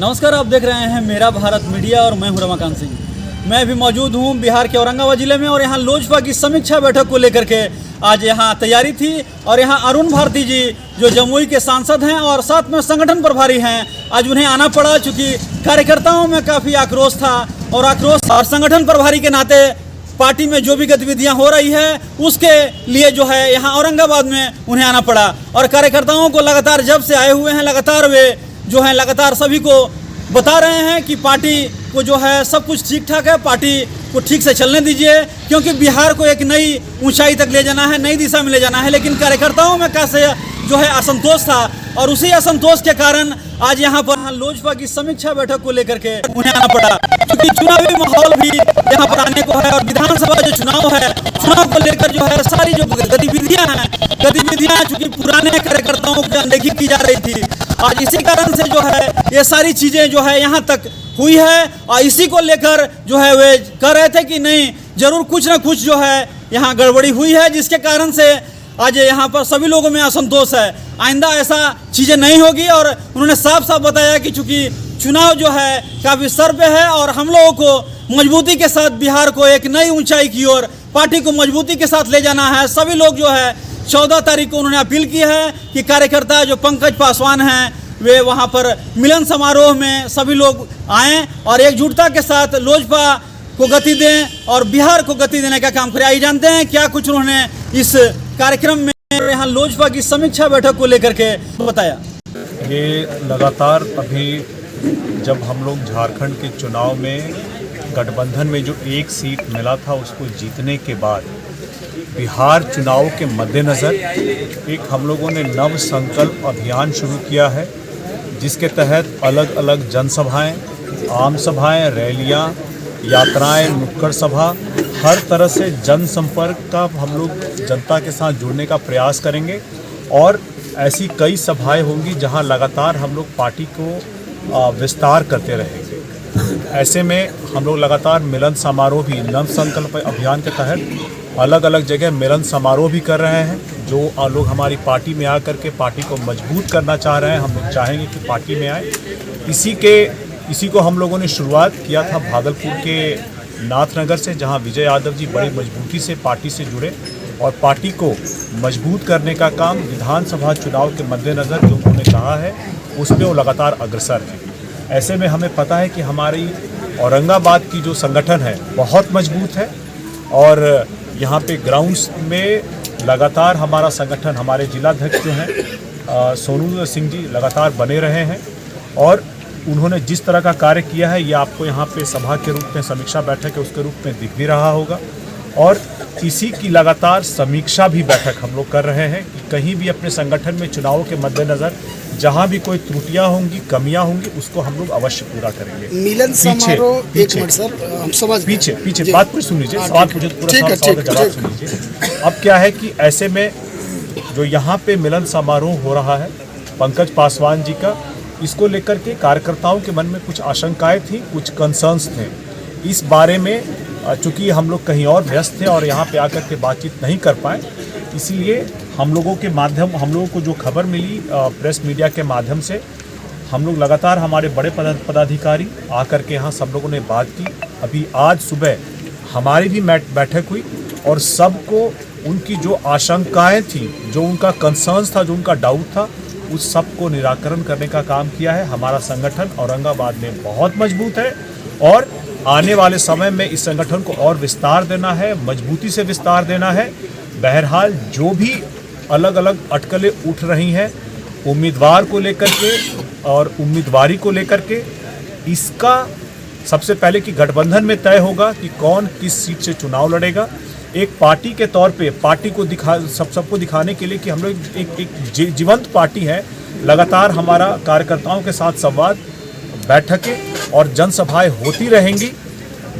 नमस्कार, आप देख रहे हैं मेरा भारत मीडिया और मैं हूं रमाकांत सिंह। मैं अभी मौजूद हूं बिहार के औरंगाबाद जिले में और यहां लोजपा की समीक्षा बैठक को लेकर के आज यहां तैयारी थी और यहां अरुण भारती जी जो जमुई के सांसद हैं और साथ में संगठन प्रभारी हैं, आज उन्हें आना पड़ा चूँकि कार्यकर्ताओं में काफ़ी आक्रोश था और संगठन प्रभारी के नाते पार्टी में जो भी गतिविधियां हो रही है उसके लिए जो है यहाँ औरंगाबाद में उन्हें आना पड़ा। और कार्यकर्ताओं को लगातार जब से आए हुए हैं लगातार वे जो है लगातार सभी को बता रहे हैं कि पार्टी को जो है सब कुछ ठीक ठाक है, पार्टी को ठीक से चलने दीजिए क्योंकि बिहार को एक नई ऊंचाई तक ले जाना है, नई दिशा में ले जाना है। लेकिन कार्यकर्ताओं में कैसे जो है असंतोष था और उसी असंतोष के कारण आज यहाँ पर लोजपा की समीक्षा बैठक को लेकर के उन्हें आना पड़ा क्योंकि चुनावी माहौल भी यहाँ पर आने को है और विधानसभा जो चुनाव है, चुनाव को लेकर जो है सारी जो गतिविधियां चूंकि पुराने कार्यकर्ताओं की अनदेखी की जा रही थी, आज इसी कारण से जो है ये सारी चीजें जो है यहाँ तक हुई है और इसी को लेकर जो है वे कह रहे थे कि नहीं जरूर कुछ ना कुछ जो है यहाँ गड़बड़ी हुई है, जिसके कारण से आज यहाँ पर सभी लोगों में असंतोष है। आइंदा ऐसा चीज़ें नहीं होगी और उन्होंने साफ साफ बताया कि चूंकि चुनाव जो है काफ़ी सर पे है और हम लोगों को मजबूती के साथ बिहार को एक नई ऊंचाई की ओर पार्टी को मजबूती के साथ ले जाना है। सभी लोग जो है 14 तारीख को उन्होंने अपील की है कि कार्यकर्ता जो पंकज पासवान हैं वे वहाँ पर मिलन समारोह में सभी लोग आएँ और एकजुटता के साथ लोजपा को गति दें और बिहार को गति देने का काम करें। आइए जानते हैं क्या कुछ उन्होंने इस कार्यक्रम में यहाँ लोजपा की समीक्षा बैठक को लेकर के बताया। ये लगातार अभी जब हम लोग झारखंड के चुनाव में गठबंधन में जो एक सीट मिला था उसको जीतने के बाद बिहार चुनाव के मद्देनज़र एक हम लोगों ने नव संकल्प अभियान शुरू किया है, जिसके तहत अलग अलग जनसभाएं, आम सभाएं, रैलियां, यात्राएं, नुक्कड़ सभा, हर तरह से जनसंपर्क का हम लोग जनता के साथ जुड़ने का प्रयास करेंगे और ऐसी कई सभाएं होंगी जहां लगातार हम लोग पार्टी को विस्तार करते रहेंगे। ऐसे में हम लोग लगातार मिलन समारोह भी नव संकल्प अभियान के तहत अलग अलग जगह मिलन समारोह भी कर रहे हैं। जो लोग हमारी पार्टी में आकर के पार्टी को मजबूत करना चाह रहे हैं, हम लोग चाहेंगे कि पार्टी में आए। इसी को हम लोगों ने शुरुआत किया था भागलपुर के नाथनगर से, जहां विजय यादव जी बड़ी मजबूती से पार्टी से जुड़े और पार्टी को मजबूत करने का काम विधानसभा चुनाव के मद्देनज़र जो उन्होंने कहा है उस पर वो लगातार अग्रसर है। ऐसे में हमें पता है कि हमारी औरंगाबाद की जो संगठन है बहुत मजबूत है और यहाँ पे ग्राउंड्स में लगातार हमारा संगठन, हमारे जिलाध्यक्ष जो हैं सोनू सिंह जी लगातार बने रहे हैं और उन्होंने जिस तरह का कार्य किया है ये आपको यहाँ पे सभा के रूप में, समीक्षा बैठक है उसके रूप में दिख भी रहा होगा। और इसी की लगातार समीक्षा भी बैठक हम लोग कर रहे हैं कि कहीं भी अपने संगठन में चुनाव के मद्देनज़र जहाँ भी कोई त्रुटियाँ होंगी, कमियाँ होंगी, उसको हम लोग अवश्य पूरा करेंगे। मिलन समारोह एक मिनट सर, हम समझ पीछे बात पूरी सुन लीजिए, सवाल पूछे पूरा जवाब सुन लीजिए। अब क्या है कि ऐसे में जो यहाँ पे मिलन समारोह हो रहा है पंकज पासवान जी का, इसको लेकर के कार्यकर्ताओं के मन में कुछ आशंकाएं थी, कुछ कंसर्न्स थे। इस बारे में चूँकि हम लोग कहीं और व्यस्त थे और यहाँ पे आकर के बातचीत नहीं कर पाए, इसीलिए हम लोगों को जो खबर मिली प्रेस मीडिया के माध्यम से, हम लोग लगातार हमारे बड़े पदाधिकारी आकर के यहाँ सब लोगों ने बात की। अभी आज सुबह हमारी भी बैठक हुई और सबको उनकी जो आशंकाएँ थी, जो उनका कंसर्न्स था, जो उनका डाउट था, उस सब को निराकरण करने का काम किया है। हमारा संगठन औरंगाबाद में बहुत मजबूत है और आने वाले समय में इस संगठन को और विस्तार देना है, मजबूती से विस्तार देना है। बहरहाल जो भी अलग अलग अटकलें उठ रही हैं उम्मीदवार को लेकर के और उम्मीदवारी को लेकर के, इसका सबसे पहले कि गठबंधन में तय होगा कि कौन किस सीट से चुनाव लड़ेगा। एक पार्टी के तौर पे पार्टी को सबको दिखाने के लिए कि हम लोग एक जीवंत पार्टी है, लगातार हमारा कार्यकर्ताओं के साथ संवाद, बैठकें और जनसभाएं होती रहेंगी।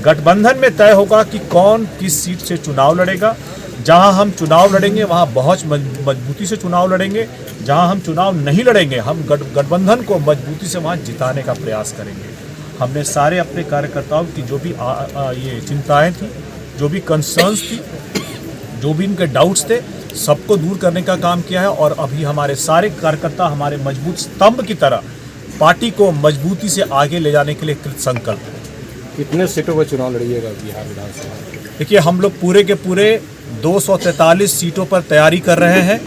गठबंधन में तय होगा कि कौन किस सीट से चुनाव लड़ेगा। जहां हम चुनाव लड़ेंगे वहां बहुत मजबूती से चुनाव लड़ेंगे, जहां हम चुनाव नहीं लड़ेंगे हम गठबंधन को मजबूती से वहां जिताने का प्रयास करेंगे। हमने सारे अपने कार्यकर्ताओं की जो भी ये चिंताएँ थी, जो भी कंसर्न्स थी, जो भी इनके डाउट्स थे, सबको दूर करने का काम किया है और अभी हमारे सारे कार्यकर्ता हमारे मजबूत स्तंभ की तरह पार्टी को मजबूती से आगे ले जाने के लिए कृत संकल्प है। कितने सीटों पर चुनाव लड़िएगा बिहार विधानसभा? देखिए, हम लोग पूरे के पूरे 243 सीटों पर तैयारी कर रहे हैं।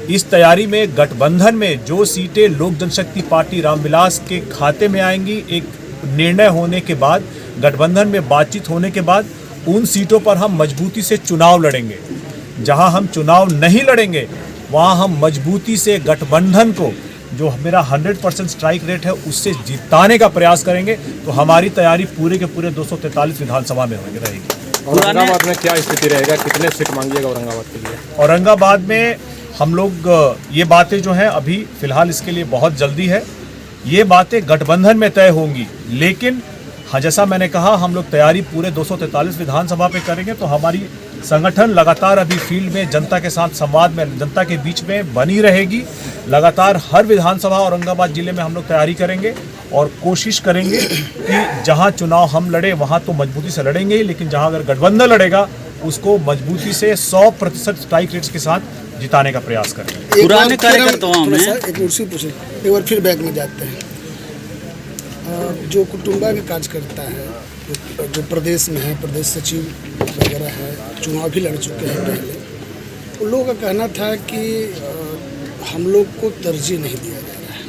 इस तैयारी में गठबंधन में जो सीटें लोक जनशक्ति पार्टी रामविलास के खाते में आएंगी, एक निर्णय होने के बाद, गठबंधन में बातचीत होने के बाद, उन सीटों पर हम मजबूती से चुनाव लड़ेंगे। जहां हम चुनाव नहीं लड़ेंगे वहां हम मजबूती से गठबंधन को, जो मेरा 100% स्ट्राइक रेट है, उससे जिताने का प्रयास करेंगे। तो हमारी तैयारी पूरे के पूरे 243 विधानसभा में रहेगी। औरंगाबाद में क्या स्थिति रहेगा? कितने सीट मांगिएगा औरंगाबाद के लिए? औरंगाबाद में हम लोग ये बातें जो हैं अभी फिलहाल इसके लिए बहुत जल्दी है, ये बातें गठबंधन में तय होंगी। लेकिन हाँ, जैसा मैंने कहा, हम लोग तैयारी पूरे 243 विधानसभा पे करेंगे। तो हमारी संगठन लगातार अभी फील्ड में जनता के साथ संवाद में, जनता के बीच में बनी रहेगी। लगातार हर विधानसभा औरंगाबाद जिले में हम लोग तैयारी करेंगे और कोशिश करेंगे कि जहां चुनाव हम लड़े वहां तो मजबूती से लड़ेंगे ही, लेकिन जहां अगर गठबंधन लड़ेगा उसको मजबूती से 100% स्ट्राइक रेट्स के साथ जिताने का प्रयास करेंगे। पुराने कार्यकर्ताओं में एक बार फिर बैक में जाते हैं। जो कुटुंबा के कार्यकर्ता है, जो प्रदेश में है, प्रदेश सचिव वगैरह है, चुनाव भी लड़ चुके हैं पहले, उन लोगों का कहना था कि हम लोग को तरजीह नहीं दिया जा रहा है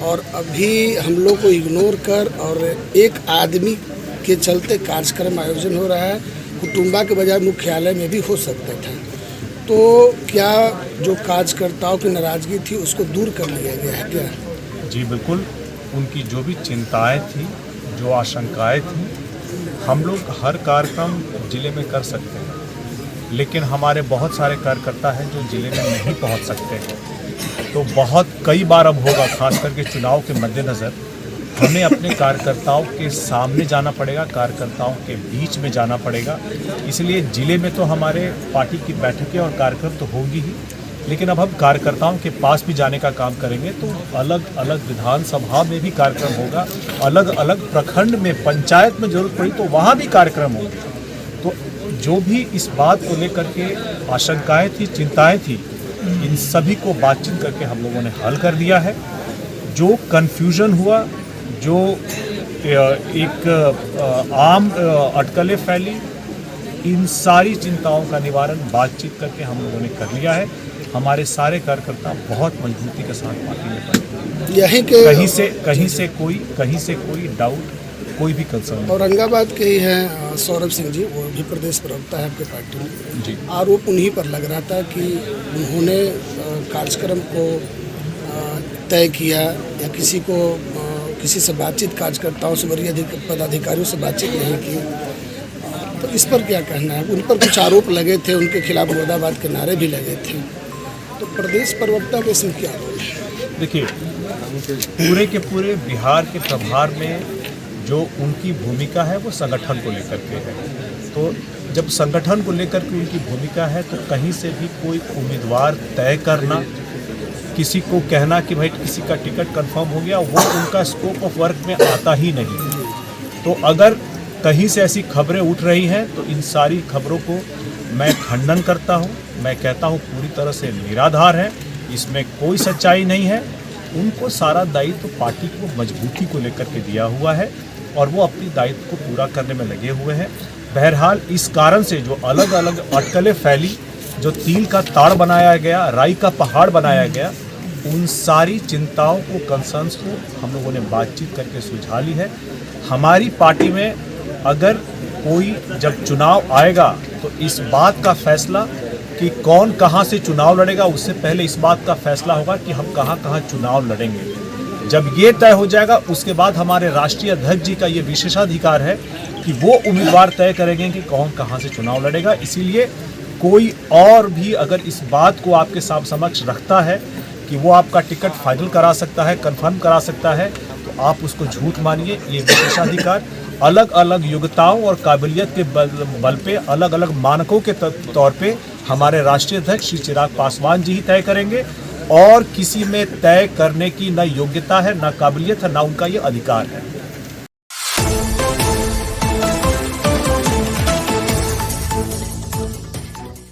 और अभी हम लोग को इग्नोर कर और एक आदमी के चलते कार्यक्रम आयोजन हो रहा है। कुटुंबा के बजाय मुख्यालय में भी हो सकता था। तो क्या जो कार्यकर्ताओं की नाराज़गी थी उसको दूर कर लिया गया है क्या? जी बिल्कुल, उनकी जो भी चिंताएं थी, जो आशंकाएं थी, हम लोग हर कार्यक्रम जिले में कर सकते हैं, लेकिन हमारे बहुत सारे कार्यकर्ता हैं जो जिले में नहीं पहुंच सकते हैं। तो बहुत कई बार अब होगा, खास करके चुनाव के मद्देनज़र, हमें अपने कार्यकर्ताओं के सामने जाना पड़ेगा, कार्यकर्ताओं के बीच में जाना पड़ेगा। इसलिए जिले में तो हमारे पार्टी की बैठकें और कार्यक्रम तो होंगी ही, लेकिन अब हम कार्यकर्ताओं के पास भी जाने का काम करेंगे। तो अलग अलग विधानसभा में भी कार्यक्रम होगा, अलग अलग प्रखंड में, पंचायत में जरूरत पड़ी तो वहाँ भी कार्यक्रम होंगे। तो जो भी इस बात को लेकर के आशंकाएं थी, चिंताएं थी, इन सभी को बातचीत करके हम लोगों ने हल कर दिया है। जो कन्फ्यूजन हुआ, जो एक आम अटकलें फैली, इन सारी चिंताओं का निवारण बातचीत करके हम लोगों ने कर लिया है। हमारे सारे कार्यकर्ता बहुत मजबूती के साथ पार्टी में बैठे, यहीं के कहीं से कोई डाउट, कोई भी कंसर्न। औरंगाबाद के ही हैं सौरभ सिंह जी, वो भी प्रदेश प्रवक्ता है आपके पार्टी में जी। आरोप उन्हीं पर लग रहा था कि उन्होंने कार्यक्रम को तय किया या किसी से बातचीत, कार्यकर्ताओं से, वरीय पदाधिकारियों से बातचीत नहीं की। तो इस पर क्या कहना है? उन पर कुछ आरोप लगे थे, उनके खिलाफ मुर्दाबाद के नारे भी लगे थे। तो प्रदेश प्रवक्ता के इसमें क्या रोल है? देखिए, पूरे के पूरे बिहार के प्रभार में जो उनकी भूमिका है वो संगठन को लेकर के है। तो जब संगठन को लेकर के उनकी भूमिका है तो कहीं से भी कोई उम्मीदवार तय करना, किसी को कहना कि भाई किसी का टिकट कंफर्म हो गया, वो उनका स्कोप ऑफ वर्क में आता ही नहीं। तो अगर कहीं से ऐसी खबरें उठ रही हैं तो इन सारी खबरों को मैं खंडन करता हूं। मैं कहता हूं पूरी तरह से निराधार है, इसमें कोई सच्चाई नहीं है। उनको सारा दायित्व पार्टी को मजबूती को लेकर के दिया हुआ है और वो अपनी दायित्व को पूरा करने में लगे हुए हैं। बहरहाल इस कारण से जो अलग अलग अटकलें फैली, जो तिल का ताड़ बनाया गया, राई का पहाड़ बनाया गया, उन सारी चिंताओं को, कंसर्न्स को हम लोगों ने बातचीत करके सुलझा ली है। हमारी पार्टी में अगर कोई जब चुनाव आएगा तो इस बात का फैसला कि कौन कहां से चुनाव लड़ेगा, उससे पहले इस बात का फैसला होगा कि हम कहां कहां चुनाव लड़ेंगे। जब ये तय हो जाएगा उसके बाद हमारे राष्ट्रीय अध्यक्ष जी का ये विशेषाधिकार है कि वो उम्मीदवार तय करेंगे कि कौन कहां से चुनाव लड़ेगा। इसीलिए कोई और भी अगर इस बात को आपके समक्ष रखता है कि वो आपका टिकट फाइनल करा सकता है, कंफर्म करा सकता है, तो आप उसको झूठ मानिए। ये विशेषाधिकार अलग अलग योग्यताओं और काबिलियत के बल पे, अलग अलग मानकों के तौर पे हमारे राष्ट्रीय अध्यक्ष श्री चिराग पासवान जी ही तय करेंगे और किसी में तय करने की न योग्यता है, न काबिलियत है, न उनका ये अधिकार है।